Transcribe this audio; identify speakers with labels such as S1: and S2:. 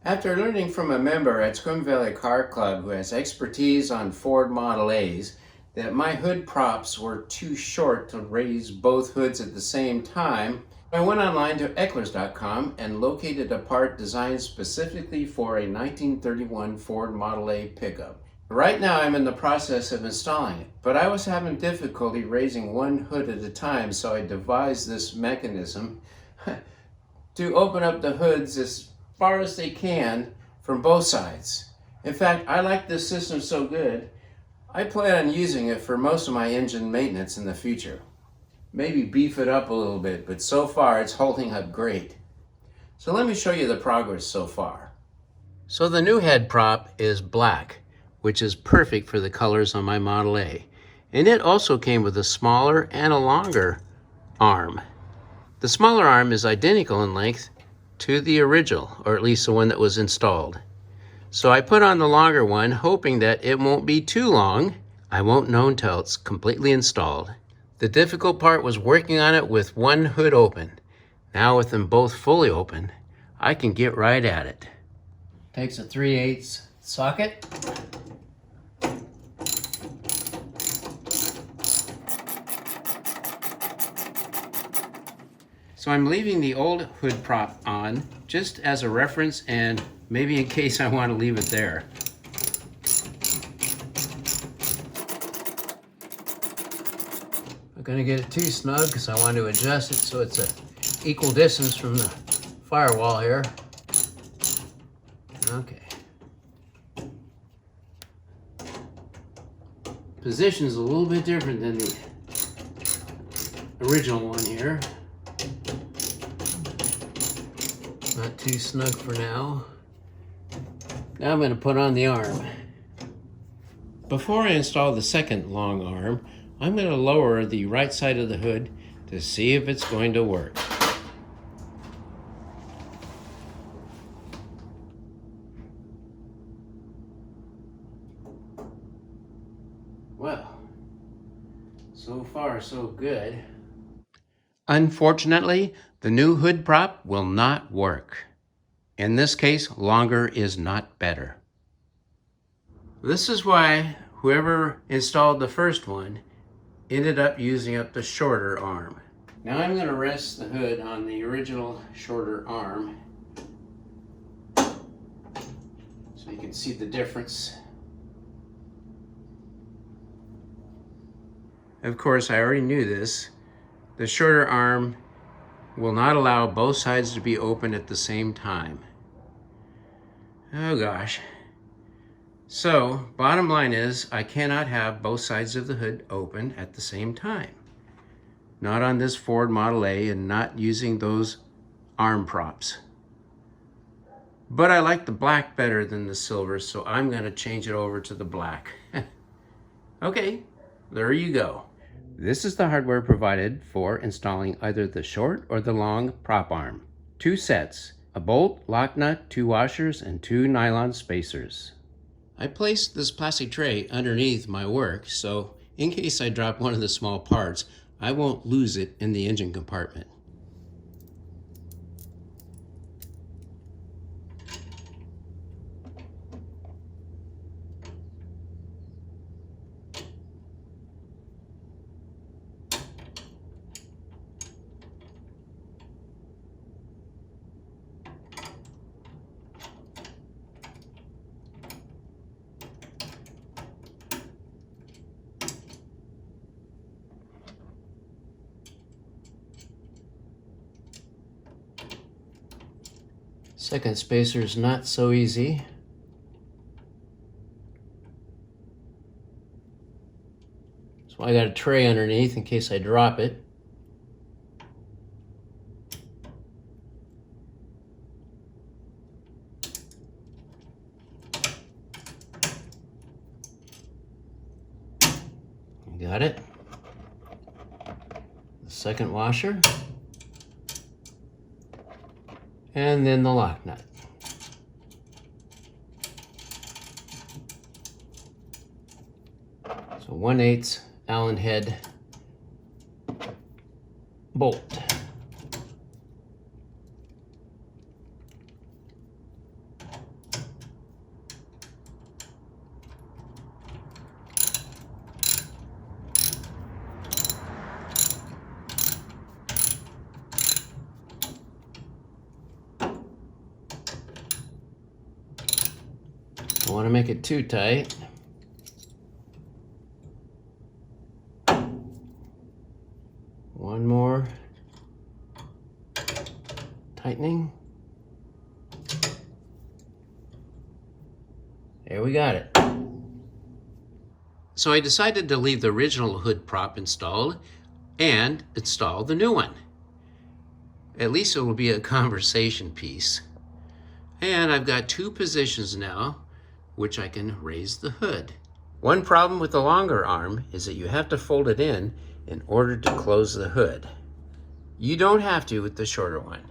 S1: After learning from a member at Scrum Valley Car Club who has expertise on Ford Model A's that my hood props were too short to raise both hoods at the same time, I went online to Ecklers.com and located a part designed specifically for a 1931 Ford Model A pickup. Right now I'm in the process of installing it, but I was having difficulty raising one hood at a time, so I devised this mechanism to open up the hoods as far as they can from both sides. In fact, I like this system so good, I plan on using it for most of my engine maintenance in the future. Maybe beef it up a little bit, but so far it's holding up great. So let me show you the progress so far. So the new head prop is black, which is perfect for the colors on my Model A. And it also came with a smaller and a longer arm. The smaller arm is identical in length to the original, or at least the one that was installed. So I put on the longer one, hoping that it won't be too long. I won't know until it's completely installed. The difficult part was working on it with one hood open. Now with them both fully open, I can get right at it. Takes a 3/8 socket. So I'm leaving the old hood prop on just as a reference and maybe in case I want to leave it there. I'm going to get it too snug because I want to adjust it so it's an equal distance from the firewall here. Okay. Position is a little bit different than the original one here. Not too snug for now. Now I'm going to put on the arm. Before I install the second long arm, I'm going to lower the right side of the hood to see if it's going to work. Well, so far so good. Unfortunately, the new hood prop will not work. In this case, longer is not better. This is why whoever installed the first one ended up using up the shorter arm. Now I'm going to rest the hood on the original shorter arm so you can see the difference. Of course, I already knew this. The shorter arm will not allow both sides to be open at the same time. Oh gosh. So, bottom line is, I cannot have both sides of the hood open at the same time. Not on this Ford Model A and not using those arm props. But I like the black better than the silver, so I'm going to change it over to the black. Okay, there you go. This is the hardware provided for installing either the short or the long prop arm. 2 sets, a bolt, lock nut, 2 washers, and 2 nylon spacers. I placed this plastic tray underneath my work, so in case I drop one of the small parts, I won't lose it in the engine compartment. Second spacer is not so easy. So I got a tray underneath in case I drop it. Got it. The second washer. And then the lock nut. So 1/8 Allen head bolt. Don't want to make it too tight. One more tightening. There we got it. So I decided to leave the original hood prop installed and install the new one. At least it will be a conversation piece. And I've got two positions now which I can raise the hood. One problem with the longer arm is that you have to fold it in order to close the hood. You don't have to with the shorter one.